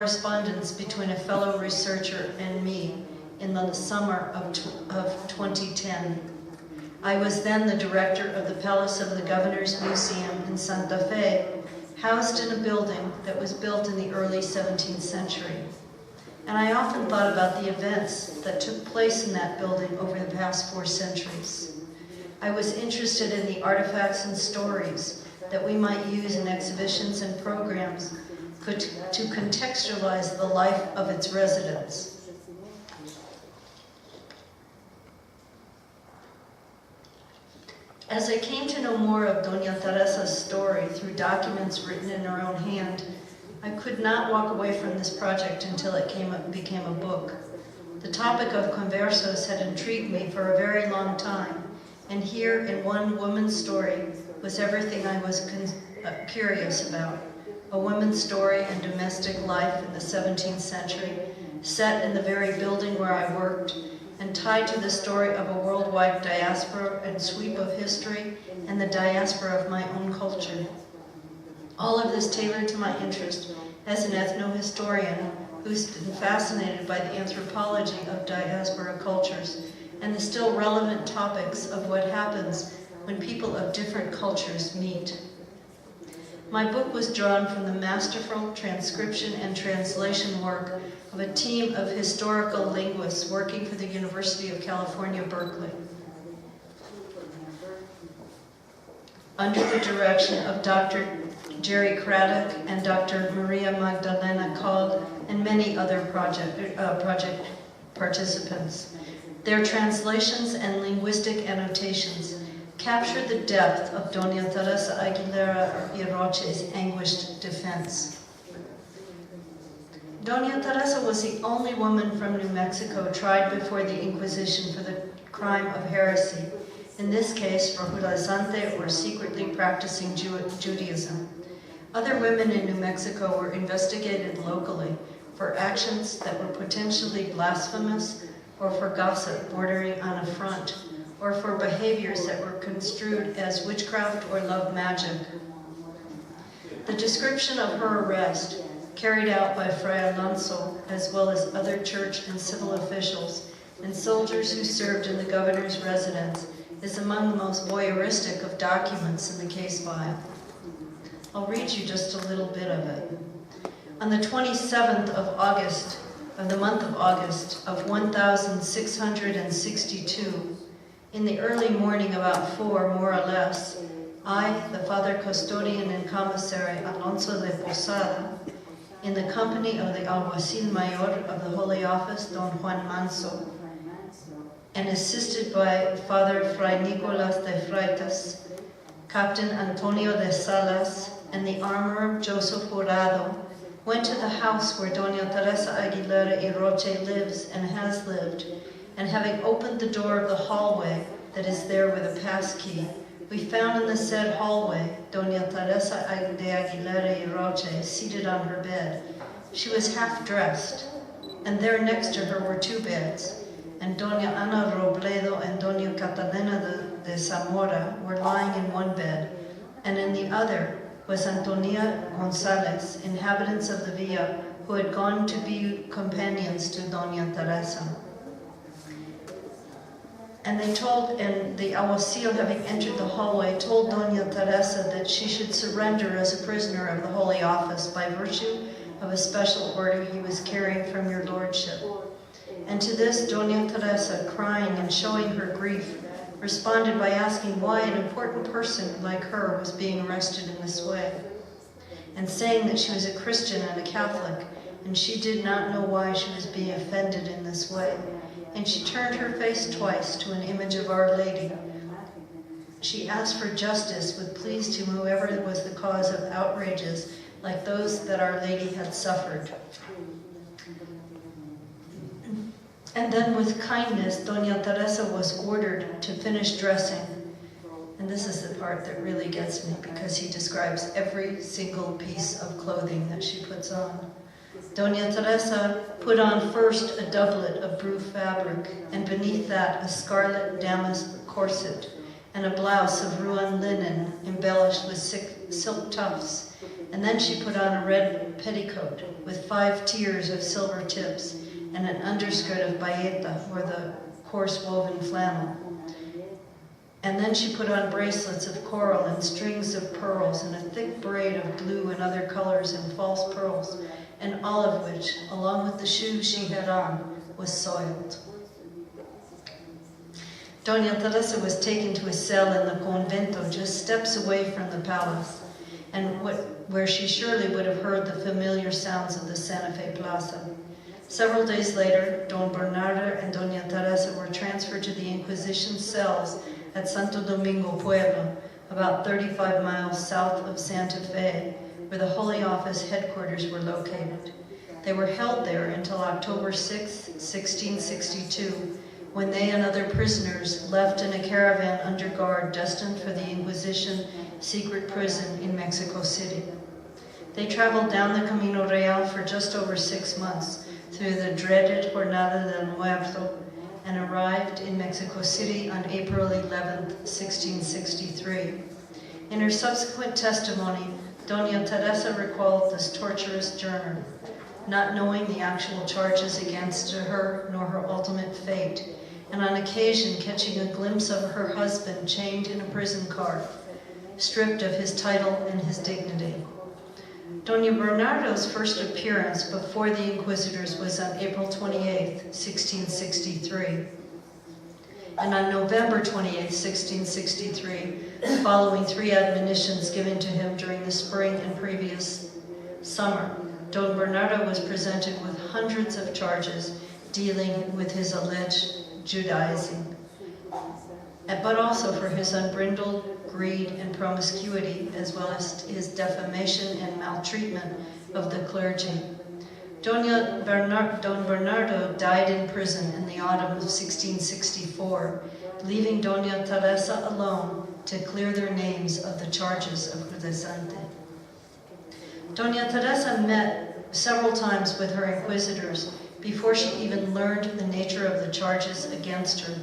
correspondence between a fellow researcher and me in the summer of 2010. I was then the director of the Palace of the Governor's Museum in Santa Fe, housed in a building that was built in the early 17th century. And I often thought about the events that took place in that building over the past 4 centuries. I was interested in the artifacts and stories that we might use in exhibitions and programs to contextualize the life of its residents. As I came to know more of Doña Teresa's story through documents written in her own hand, I could not walk away from this project until it became a book. The topic of conversos had intrigued me for a very long time, and here in one woman's story was everything I was curious about. A woman's story and domestic life in the 17th century, set in the very building where I worked, and tied to the story of a worldwide diaspora and sweep of history and the diaspora of my own culture. All of this tailored to my interest as an ethno-historian who's been fascinated by the anthropology of diaspora cultures and the still relevant topics of what happens when people of different cultures meet. My book was drawn from the masterful transcription and translation work of a team of historical linguists working for the University of California, Berkeley, under the direction of Dr. Jerry Craddock and Dr. Maria Magdalena Cald and many other project participants. Their translations and linguistic annotations captured the depth of Doña Teresa Aguilera Iroche's anguished defense. Doña Teresa was the only woman from New Mexico tried before the Inquisition for the crime of heresy, in this case for judaizante or secretly practicing Judaism. Other women in New Mexico were investigated locally for actions that were potentially blasphemous or for gossip bordering on affront, or for behaviors that were construed as witchcraft or love magic. The description of her arrest, carried out by Fray Alonso, as well as other church and civil officials and soldiers who served in the governor's residence, is among the most voyeuristic of documents in the case file. I'll read you just a little bit of it. On the 27th of August, of the month of August of 1662, in the early morning, about 4 more or less, I, the Father Custodian and Commissary Alonso de Posada, in the company of the Alguacil Mayor of the Holy Office, Don Juan Manso, and assisted by Father Fray Nicolas de Freitas, Captain Antonio de Salas, and the armorer Joseph Jurado, went to the house where Doña Teresa Aguilera Iroche lives and has lived, and having opened the door of the hallway that is there with a pass key, we found in the said hallway Doña Teresa de Aguilera Iroche seated on her bed. She was half dressed, and there next to her were 2 beds, and Doña Ana Robledo and Doña Catalina de Zamora were lying in one bed, and in the other was Antonia Gonzalez, inhabitants of the villa, who had gone to be companions to Doña Teresa. And the alguacil, having entered the hallway, told Doña Teresa that she should surrender as a prisoner of the Holy Office by virtue of a special order he was carrying from your lordship. And to this, Doña Teresa, crying and showing her grief, responded by asking why an important person like her was being arrested in this way, and saying that she was a Christian and a Catholic, and she did not know why she was being offended in this way. And she turned her face twice to an image of Our Lady. She asked for justice, would please to whoever was the cause of outrages like those that Our Lady had suffered. And then with kindness, Doña Teresa was ordered to finish dressing. And this is the part that really gets me, because he describes every single piece of clothing that she puts on. Doña Teresa put on first a doublet of blue fabric, and beneath that a scarlet damask corset, and a blouse of Rouen linen embellished with silk tufts, and then she put on a red petticoat with 5 tiers of silver tips and an underskirt of bayeta, or the coarse woven flannel. And then she put on bracelets of coral and strings of pearls and a thick braid of blue and other colors and false pearls, and all of which, along with the shoes she had on, was soiled. Doña Teresa was taken to a cell in the convento just steps away from the palace, and where she surely would have heard the familiar sounds of the Santa Fe Plaza. Several days later, Don Bernardo and Doña Teresa were transferred to the Inquisition cells at Santo Domingo Pueblo, about 35 miles south of Santa Fe, where the Holy Office headquarters were located. They were held there until October 6, 1662, when they and other prisoners left in a caravan under guard destined for the Inquisition secret prison in Mexico City. They traveled down the Camino Real for just over 6 months through the dreaded Jornada del Muerto and arrived in Mexico City on April 11, 1663. In her subsequent testimony, Doña Teresa recalled this torturous journey, not knowing the actual charges against her nor her ultimate fate, and on occasion catching a glimpse of her husband chained in a prison car, stripped of his title and his dignity. Doña Bernardo's first appearance before the inquisitors was on April 28, 1663. And on November 28, 1663, following 3 admonitions given to him during the spring and previous summer, Don Bernardo was presented with hundreds of charges dealing with his alleged Judaizing, but also for his unbridled greed and promiscuity, as well as his defamation and maltreatment of the clergy. Don Bernardo died in prison in the autumn of 1664, leaving Doña Teresa alone to clear their names of the charges of crudesante. Doña Teresa met several times with her inquisitors before she even learned the nature of the charges against her.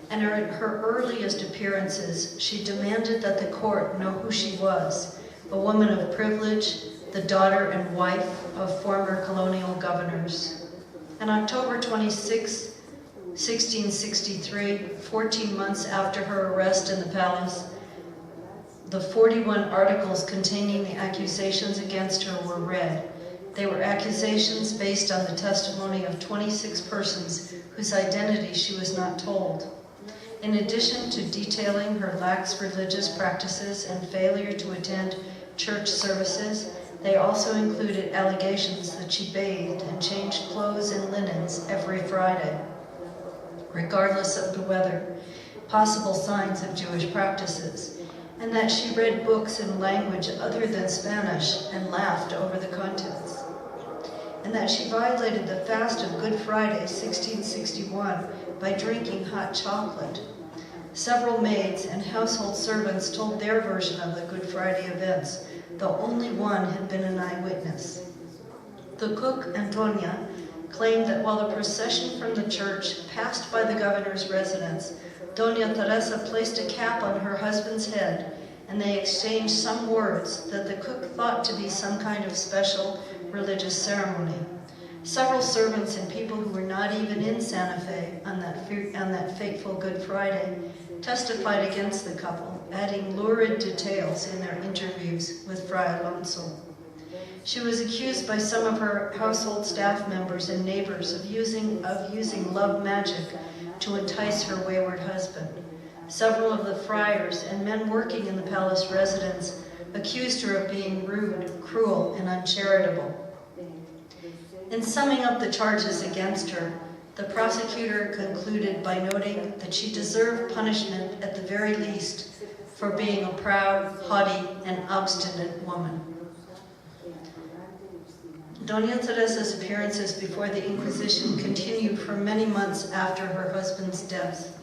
And at her earliest appearances, she demanded that the court know who she was, a woman of privilege, the daughter and wife of former colonial governors. On October 26, 1663, 14 months after her arrest in the palace, the 41 articles containing the accusations against her were read. They were accusations based on the testimony of 26 persons whose identity she was not told. In addition to detailing her lax religious practices and failure to attend church services, they also included allegations that she bathed and changed clothes and linens every Friday, regardless of the weather, possible signs of Jewish practices, and that she read books in language other than Spanish and laughed over the contents, and that she violated the fast of Good Friday, 1661, by drinking hot chocolate. Several maids and household servants told their version of the Good Friday events, though only one had been an eyewitness. The cook, Antonia, claimed that while the procession from the church passed by the governor's residence, Doña Teresa placed a cap on her husband's head, and they exchanged some words that the cook thought to be some kind of special religious ceremony. Several servants and people who were not even in Santa Fe on that fateful Good Friday testified against the couple, adding lurid details in their interviews with Fray Alonso. She was accused by some of her household staff members and neighbors of using love magic to entice her wayward husband. Several of the friars and men working in the palace residence accused her of being rude, cruel, and uncharitable. In summing up the charges against her, the prosecutor concluded by noting that she deserved punishment at the very least for being a proud, haughty, and obstinate woman. Doña Teresa's appearances before the Inquisition continued for many months after her husband's death.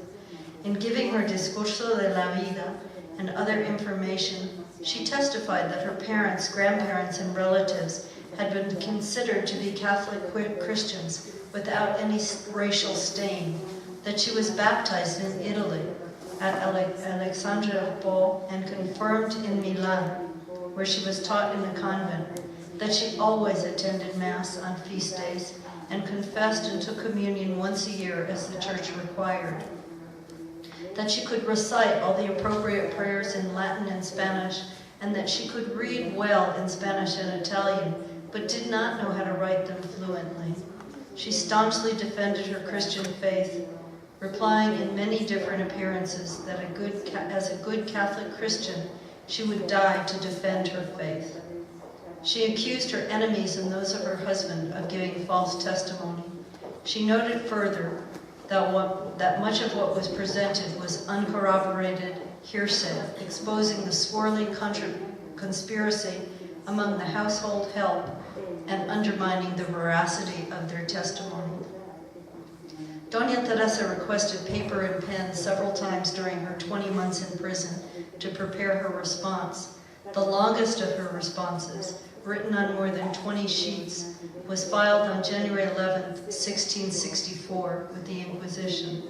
In giving her Discurso de la Vida and other information, she testified that her parents, grandparents, and relatives had been considered to be Catholic Christians without any racial stain, that she was baptized in Italy at Alexandria of Po and confirmed in Milan, where she was taught in a convent, that she always attended Mass on feast days and confessed and took communion once a year as the church required, that she could recite all the appropriate prayers in Latin and Spanish, and that she could read well in Spanish and Italian, but did not know how to write them fluently. She staunchly defended her Christian faith, replying in many different appearances that as a good Catholic Christian, she would die to defend her faith. She accused her enemies and those of her husband of giving false testimony. She noted further that much of what was presented was uncorroborated hearsay, exposing the swirling conspiracy among the household help and undermining the veracity of their testimony. Doña Teresa requested paper and pen several times during her 20 months in prison to prepare her response. The longest of her responses, written on more than 20 sheets, was filed on January 11, 1664, with the Inquisition.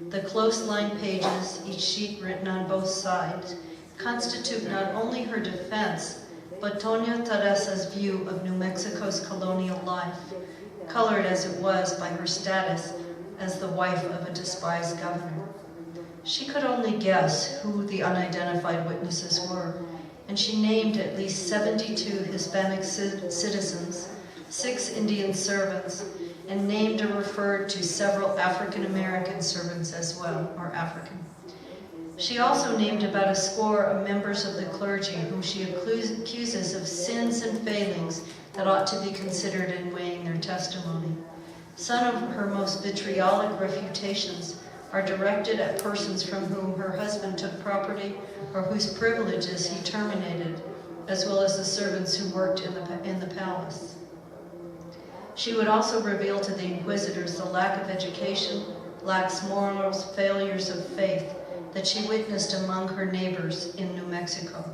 The close-lined pages, each sheet written on both sides, constitute not only her defense, but Doña Teresa's view of New Mexico's colonial life, colored as it was by her status as the wife of a despised governor. She could only guess who the unidentified witnesses were, and she named at least 72 Hispanic citizens, 6 Indian servants, and named or referred to several African American servants as well, or African. She also named about a score of members of the clergy whom she accuses of sins and failings that ought to be considered in weighing their testimony. Some of her most vitriolic refutations are directed at persons from whom her husband took property or whose privileges he terminated, as well as the servants who worked in the palace. She would also reveal to the inquisitors the lack of education, lax morals, failures of faith that she witnessed among her neighbors in New Mexico.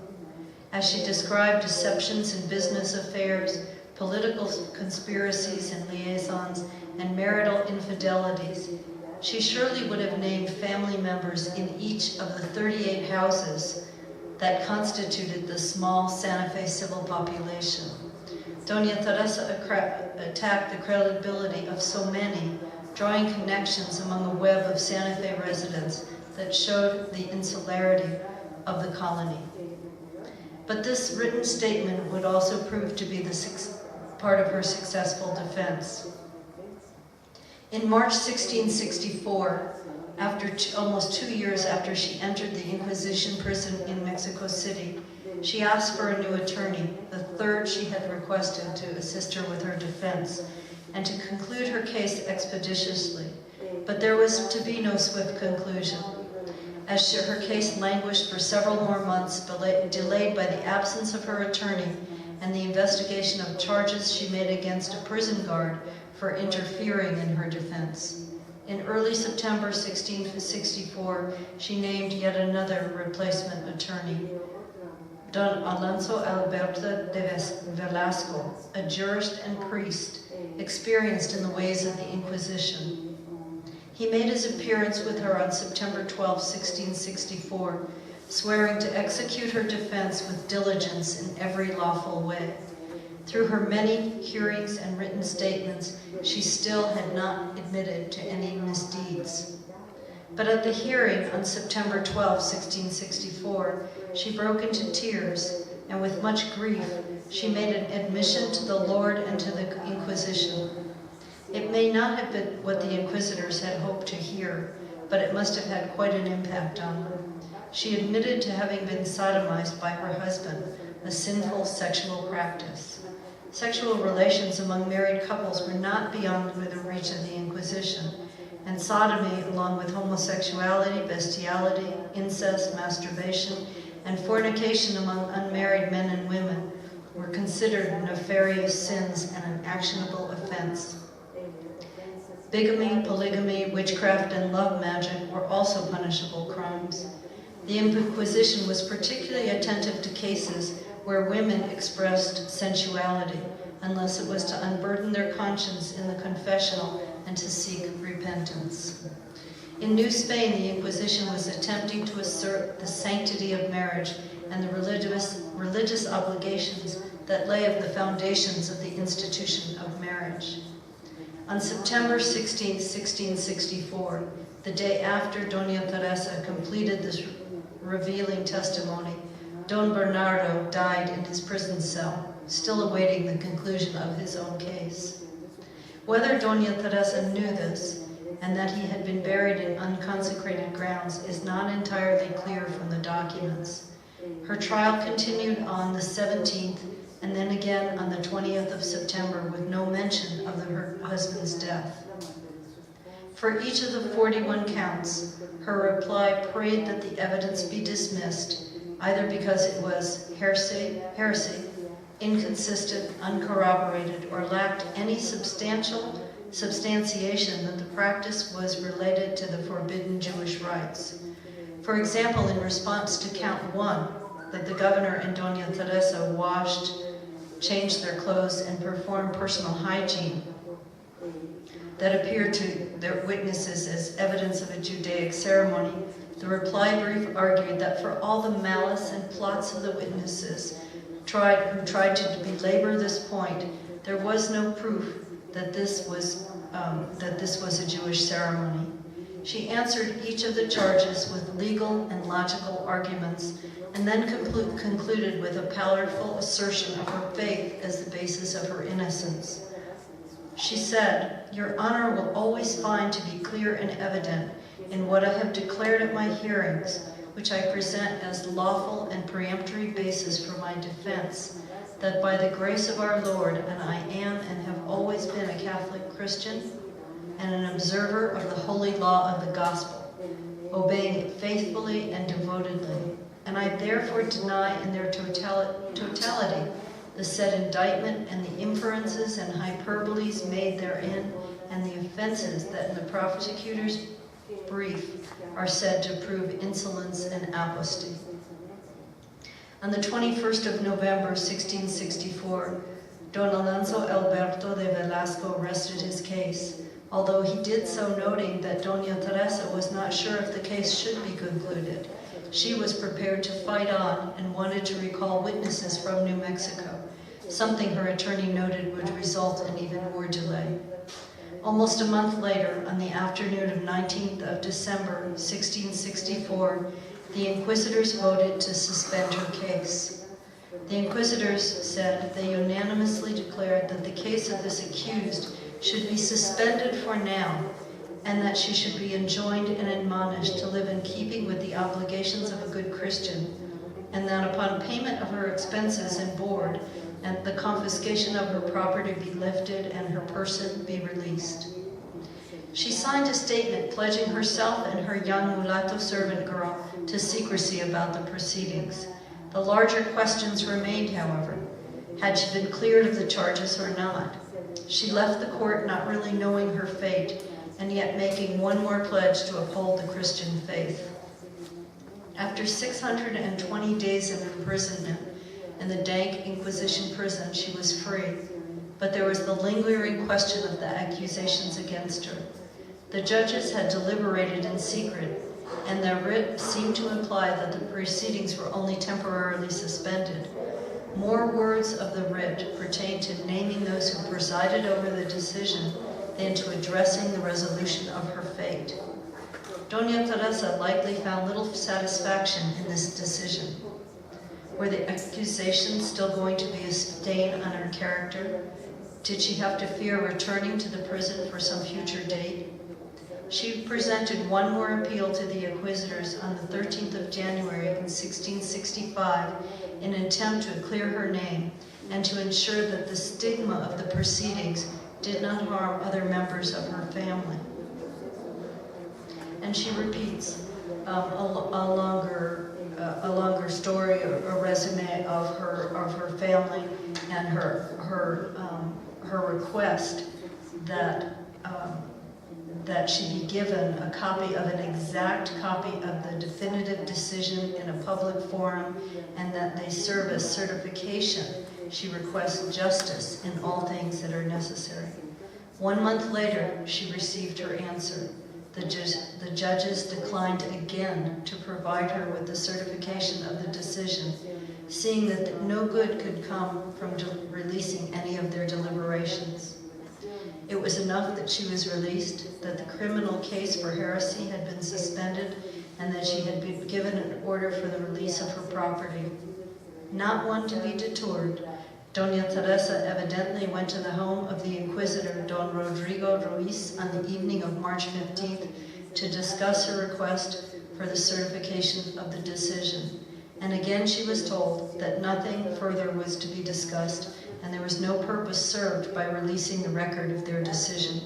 As she described deceptions in business affairs, political conspiracies and liaisons, and marital infidelities, she surely would have named family members in each of the 38 houses that constituted the small Santa Fe civil population. Doña Teresa attacked the credibility of so many, drawing connections among a web of Santa Fe residents that showed the insularity of the colony. But this written statement would also prove to be the part of her successful defense. In March 1664, almost 2 years after she entered the Inquisition prison in Mexico City, she asked for a new attorney, the third she had requested to assist her with her defense, and to conclude her case expeditiously. But there was to be no swift conclusion, as her case languished for several more months, delayed by the absence of her attorney and the investigation of charges she made against a prison guard for interfering in her defense. In early September 1664, she named yet another replacement attorney, Don Alonso Alberto de Velasco, a jurist and priest experienced in the ways of the Inquisition. He made his appearance with her on September 12, 1664, swearing to execute her defense with diligence in every lawful way. Through her many hearings and written statements, she still had not admitted to any misdeeds. But at the hearing on September 12, 1664, she broke into tears, and with much grief, she made an admission to the Lord and to the Inquisition. It may not have been what the inquisitors had hoped to hear, but it must have had quite an impact on her. She admitted to having been sodomized by her husband, a sinful sexual practice. Sexual relations among married couples were not beyond the reach of the Inquisition, and sodomy, along with homosexuality, bestiality, incest, masturbation, and fornication among unmarried men and women, were considered nefarious sins and an actionable offense. Bigamy, polygamy, witchcraft, and love magic were also punishable crimes. The Inquisition was particularly attentive to cases where women expressed sensuality, unless it was to unburden their conscience in the confessional and to seek repentance. In New Spain, the Inquisition was attempting to assert the sanctity of marriage and the religious obligations that lay at the foundations of the institution of marriage. On September 16, 1664, the day after Doña Teresa completed this revealing testimony, Don Bernardo died in his prison cell, still awaiting the conclusion of his own case. Whether Doña Teresa knew this, and that he had been buried in unconsecrated grounds, is not entirely clear from the documents. Her trial continued on the 17th, and then again on the 20th of September, with no mention of her husband's death. For each of the 41 counts, her reply prayed that the evidence be dismissed, either because it was heresy, inconsistent, uncorroborated, or lacked any substantiation that the practice was related to the forbidden Jewish rites. For example, in response to count 1, that the governor and Doña Teresa washed, changed their clothes, and performed personal hygiene that appeared to their witnesses as evidence of a Judaic ceremony, the reply brief argued that for all the malice and plots of the witnesses who tried to belabor this point, there was no proof that this was a Jewish ceremony. She answered each of the charges with legal and logical arguments, and then concluded with a powerful assertion of her faith as the basis of her innocence. She said, "Your Honor will always find to be clear and evident in what I have declared at my hearings, which I present as lawful and peremptory basis for my defense, that by the grace of our Lord, and I am and have always been a Catholic Christian, and an observer of the holy law of the gospel, obeying it faithfully and devotedly, and I therefore deny in their totality the said indictment and the inferences and hyperboles made therein, and the offenses that in the prosecutor's brief are said to prove insolence and apostasy." On the 21st of November, 1664, Don Alonso Alberto de Velasco rested his case, although he did so noting that Doña Teresa was not sure if the case should be concluded. She was prepared to fight on and wanted to recall witnesses from New Mexico, something her attorney noted would result in even more delay. Almost a month later, on the afternoon of 19th of December, 1664, the inquisitors voted to suspend her case. The inquisitors said they unanimously declared that the case of this accused should be suspended for now, and that she should be enjoined and admonished to live in keeping with the obligations of a good Christian, and that upon payment of her expenses and board, and the confiscation of her property be lifted and her person be released. She signed a statement pledging herself and her young mulatto servant girl to secrecy about the proceedings. The larger questions remained, however. Had she been cleared of the charges or not? She left the court not really knowing her fate, and yet making one more pledge to uphold the Christian faith. After 620 days of imprisonment in the dank Inquisition prison, she was free, but there was the lingering question of the accusations against her. The judges had deliberated in secret, and their writ seemed to imply that the proceedings were only temporarily suspended. More words of the writ pertained to naming those who presided over the decision than to addressing the resolution of her fate. Doña Teresa likely found little satisfaction in this decision. Were the accusations still going to be a stain on her character? Did she have to fear returning to the prison for some future date? She presented one more appeal to the inquisitors on the 13th of January in 1665 in an attempt to clear her name and to ensure that the stigma of the proceedings did not harm other members of her family. And she repeats a longer story, a resume of her family, and her request that she be given a copy of an exact copy of the definitive decision in a public forum, and that they serve as certification. She requests justice in all things that are necessary. 1 month later, she received her answer. The judges declined again to provide her with the certification of the decision, seeing that no good could come from releasing any of their deliberations. It was enough that she was released, that the criminal case for heresy had been suspended, and that she had been given an order for the release of her property. Not one to be detoured, Doña Teresa evidently went to the home of the Inquisitor Don Rodrigo Ruiz on the evening of March 15th to discuss her request for the certification of the decision. And again she was told that nothing further was to be discussed, and there was no purpose served by releasing the record of their decision.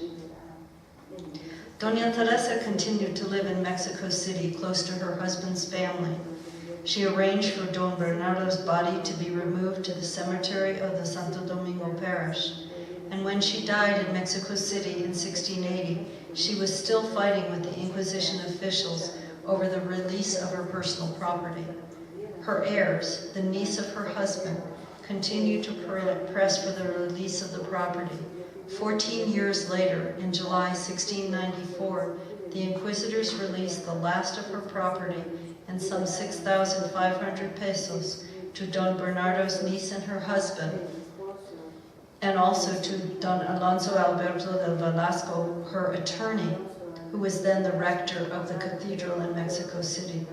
Doña Teresa continued to live in Mexico City, close to her husband's family. She arranged for Don Bernardo's body to be removed to the cemetery of the Santo Domingo parish. And when she died in Mexico City in 1680, she was still fighting with the Inquisition officials over the release of her personal property. Her heirs, the niece of her husband, continued to press for the release of the property. 14 years later, in July 1694, the Inquisitors released the last of her property and some 6,500 pesos to Don Bernardo's niece and her husband, and also to Don Alonso Alberto del Velasco, her attorney, who was then the rector of the cathedral in Mexico City.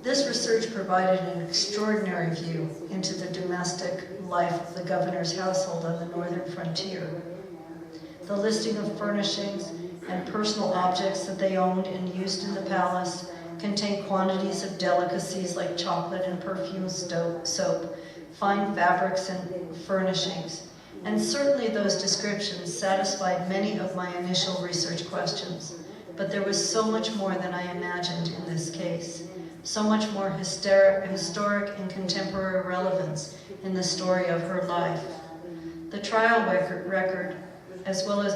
This research provided an extraordinary view into the domestic life of the governor's household on the northern frontier. The listing of furnishings and personal objects that they owned and used in the palace contained quantities of delicacies like chocolate and perfume soap, fine fabrics and furnishings. And certainly those descriptions satisfied many of my initial research questions. But there was so much more than I imagined in this case. So much more historic and contemporary relevance in the story of her life. The trial record, as well as